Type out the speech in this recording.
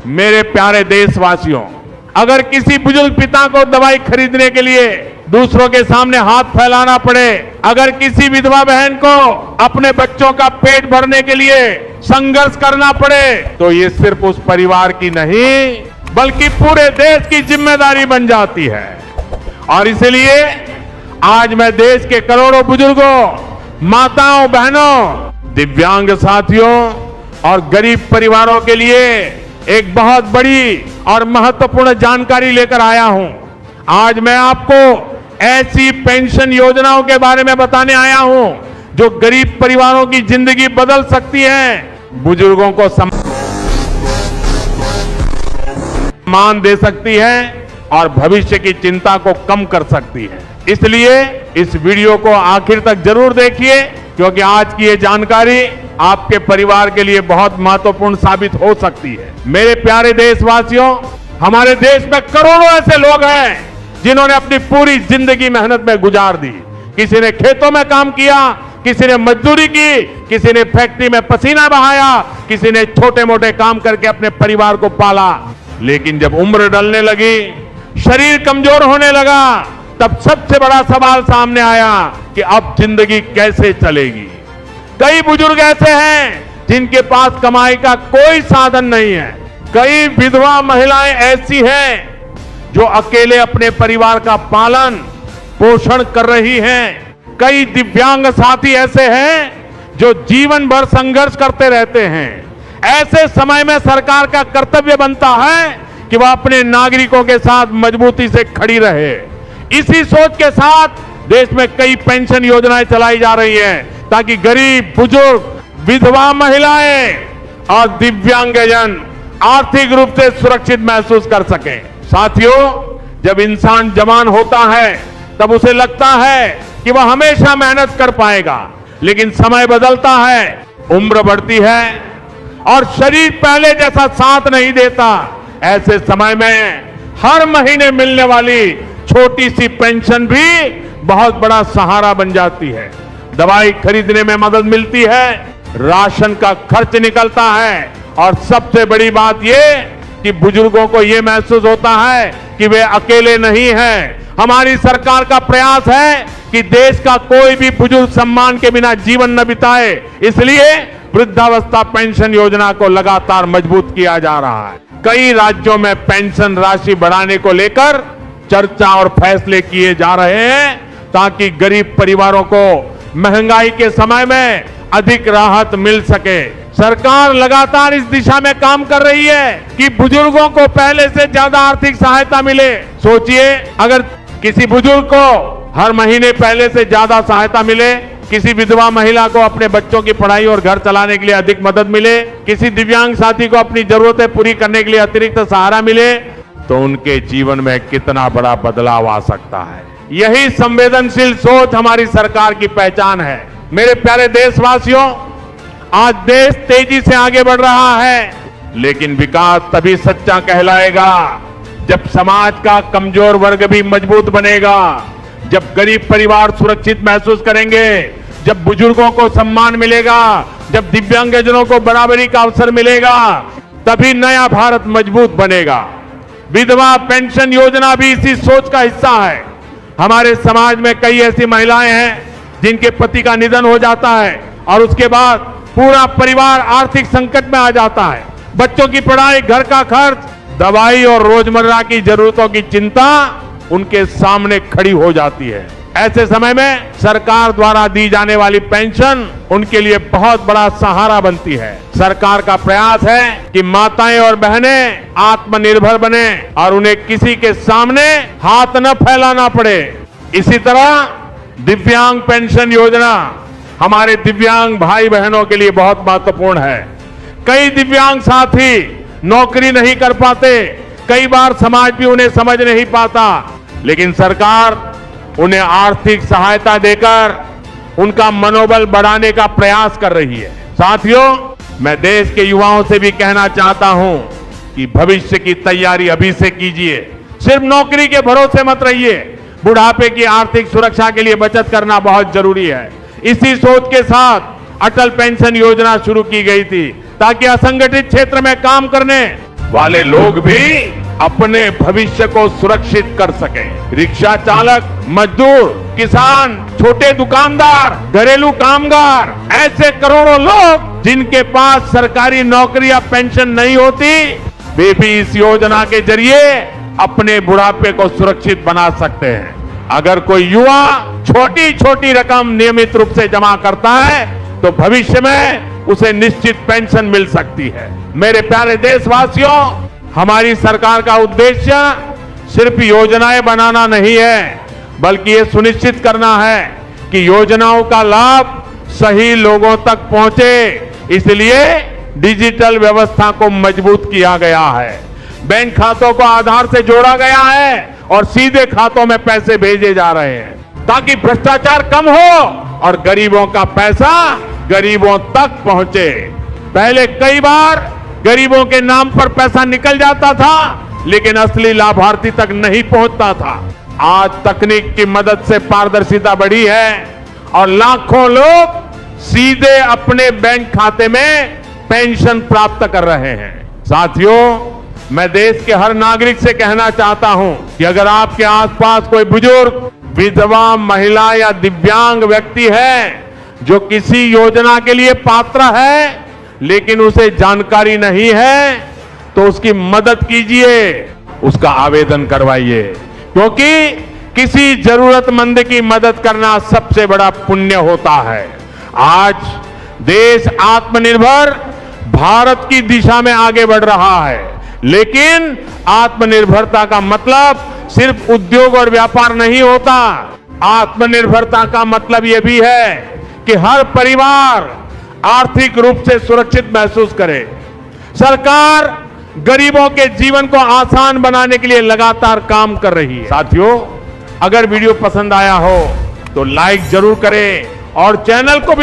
मेरे प्यारे देशवासियों, अगर किसी बुजुर्ग पिता को दवाई खरीदने के लिए दूसरों के सामने हाथ फैलाना पड़े, अगर किसी विधवा बहन को अपने बच्चों का पेट भरने के लिए संघर्ष करना पड़े, तो ये सिर्फ उस परिवार की नहीं बल्कि पूरे देश की जिम्मेदारी बन जाती है। और इसलिए आज मैं देश के करोड़ों बुजुर्गों, माताओं, बहनों, दिव्यांग साथियों और गरीब परिवारों के लिए एक बहुत बड़ी और महत्वपूर्ण जानकारी लेकर आया हूं। आज मैं आपको ऐसी पेंशन योजनाओं के बारे में बताने आया हूं जो गरीब परिवारों की जिंदगी बदल सकती है, बुजुर्गों को सम्मान दे सकती है और भविष्य की चिंता को कम कर सकती है। इसलिए इस वीडियो को आखिर तक जरूर देखिए, क्योंकि आज की ये जानकारी आपके परिवार के लिए बहुत महत्वपूर्ण साबित हो सकती है। मेरे प्यारे देशवासियों, हमारे देश में करोड़ों ऐसे लोग हैं जिन्होंने अपनी पूरी जिंदगी मेहनत में गुजार दी। किसी ने खेतों में काम किया, किसी ने मजदूरी की, किसी ने फैक्ट्री में पसीना बहाया, किसी ने छोटे मोटे काम करके अपने परिवार को पाला। लेकिन जब उम्र ढलने लगी, शरीर कमजोर होने लगा, तब सबसे बड़ा सवाल सामने आया कि अब जिंदगी कैसे चलेगी। कई बुजुर्ग ऐसे हैं जिनके पास कमाई का कोई साधन नहीं है। कई विधवा महिलाएं ऐसी हैं जो अकेले अपने परिवार का पालन पोषण कर रही हैं। कई दिव्यांग साथी ऐसे हैं जो जीवन भर संघर्ष करते रहते हैं। ऐसे समय में सरकार का कर्तव्य बनता है कि वह अपने नागरिकों के साथ मजबूती से खड़ी रहे। इसी सोच के साथ देश में कई पेंशन योजनाएं चलाई जा रही हैं ताकि गरीब, बुजुर्ग, विधवा महिलाएं और दिव्यांगजन आर्थिक रूप से सुरक्षित महसूस कर सकें। साथियों, जब इंसान जवान होता है तब उसे लगता है कि वह हमेशा मेहनत कर पाएगा, लेकिन समय बदलता है, उम्र बढ़ती है और शरीर पहले जैसा साथ नहीं देता। ऐसे समय में हर महीने मिलने वाली छोटी सी पेंशन भी बहुत बड़ा सहारा बन जाती है। दवाई खरीदने में मदद मिलती है, राशन का खर्च निकलता है और सबसे बड़ी बात यह कि बुजुर्गों को यह महसूस होता है कि वे अकेले नहीं हैं। हमारी सरकार का प्रयास है कि देश का कोई भी बुजुर्ग सम्मान के बिना जीवन न बिताए, इसलिए वृद्धावस्था पेंशन योजना को लगातार मजबूत किया जा रहा है। कई राज्यों में पेंशन राशि बढ़ाने को लेकर चर्चा और फैसले किए जा रहे हैं ताकि गरीब परिवारों को महंगाई के समय में अधिक राहत मिल सके। सरकार लगातार इस दिशा में काम कर रही है कि बुजुर्गों को पहले से ज्यादा आर्थिक सहायता मिले। सोचिए, अगर किसी बुजुर्ग को हर महीने पहले से ज्यादा सहायता मिले, किसी विधवा महिला को अपने बच्चों की पढ़ाई और घर चलाने के लिए अधिक मदद मिले, किसी दिव्यांग साथी को अपनी जरूरतें पूरी करने के लिए अतिरिक्त सहारा मिले, तो उनके जीवन में कितना बड़ा बदलाव आ सकता है। यही संवेदनशील सोच हमारी सरकार की पहचान है। मेरे प्यारे देशवासियों, आज देश तेजी से आगे बढ़ रहा है, लेकिन विकास तभी सच्चा कहलाएगा जब समाज का कमजोर वर्ग भी मजबूत बनेगा, जब गरीब परिवार सुरक्षित महसूस करेंगे, जब बुजुर्गों को सम्मान मिलेगा, जब दिव्यांगजनों को बराबरी का अवसर मिलेगा, तभी नया भारत मजबूत बनेगा। विधवा पेंशन योजना भी इसी सोच का हिस्सा है। हमारे समाज में कई ऐसी महिलाएं हैं जिनके पति का निधन हो जाता है और उसके बाद पूरा परिवार आर्थिक संकट में आ जाता है। बच्चों की पढ़ाई, घर का खर्च, दवाई और रोजमर्रा की जरूरतों की चिंता उनके सामने खड़ी हो जाती है। ऐसे समय में सरकार द्वारा दी जाने वाली पेंशन उनके लिए बहुत बड़ा सहारा बनती है। सरकार का प्रयास है कि माताएं और बहनें आत्मनिर्भर बने और उन्हें किसी के सामने हाथ न फैलाना पड़े। इसी तरह दिव्यांग पेंशन योजना हमारे दिव्यांग भाई बहनों के लिए बहुत महत्वपूर्ण है। कई दिव्यांग साथी नौकरी नहीं कर पाते, कई बार समाज भी उन्हें समझ नहीं पाता, लेकिन सरकार उन्हें आर्थिक सहायता देकर उनका मनोबल बढ़ाने का प्रयास कर रही है। साथियों, मैं देश के युवाओं से भी कहना चाहता हूं कि भविष्य की तैयारी अभी से कीजिए। सिर्फ नौकरी के भरोसे मत रहिए। बुढ़ापे की आर्थिक सुरक्षा के लिए बचत करना बहुत जरूरी है। इसी सोच के साथ अटल पेंशन योजना शुरू की गई थी ताकि असंगठित क्षेत्र में काम करने वाले लोग भी अपने भविष्य को सुरक्षित कर सकें। रिक्शा चालक, मजदूर, किसान, छोटे दुकानदार, घरेलू कामगार, ऐसे करोड़ों लोग जिनके पास सरकारी नौकरी या पेंशन नहीं होती, वे भी इस योजना के जरिए अपने बुढ़ापे को सुरक्षित बना सकते हैं। अगर कोई युवा छोटी छोटी रकम नियमित रूप से जमा करता है तो भविष्य में उसे निश्चित पेंशन मिल सकती है। मेरे प्यारे देशवासियों, हमारी सरकार का उद्देश्य सिर्फ योजनाएं बनाना नहीं है, बल्कि ये सुनिश्चित करना है कि योजनाओं का लाभ सही लोगों तक पहुंचे। इसलिए डिजिटल व्यवस्था को मजबूत किया गया है, बैंक खातों को आधार से जोड़ा गया है और सीधे खातों में पैसे भेजे जा रहे हैं, ताकि भ्रष्टाचार कम हो और गरीबों का पैसा गरीबों तक पहुंचे। पहले कई बार गरीबों के नाम पर पैसा निकल जाता था, लेकिन असली लाभार्थी तक नहीं पहुंचता था। आज तकनीक की मदद से पारदर्शिता बढ़ी है और लाखों लोग सीधे अपने बैंक खाते में पेंशन प्राप्त कर रहे हैं। साथियों, मैं देश के हर नागरिक से कहना चाहता हूं कि अगर आपके आसपास कोई बुजुर्ग, विधवा, महिला या दिव्यांग व्यक्ति है जो किसी योजना के लिए पात्र है लेकिन उसे जानकारी नहीं है, तो उसकी मदद कीजिए, उसका आवेदन करवाइए, क्योंकि किसी जरूरतमंद की मदद करना सबसे बड़ा पुण्य होता है। आज देश आत्मनिर्भर भारत की दिशा में आगे बढ़ रहा है, लेकिन आत्मनिर्भरता का मतलब सिर्फ उद्योग और व्यापार नहीं होता। आत्मनिर्भरता का मतलब यह भी है कि हर परिवार आर्थिक रूप से सुरक्षित महसूस करे। सरकार गरीबों के जीवन को आसान बनाने के लिए लगातार काम कर रही है। साथियों, अगर वीडियो पसंद आया हो तो लाइक जरूर करें और चैनल को भी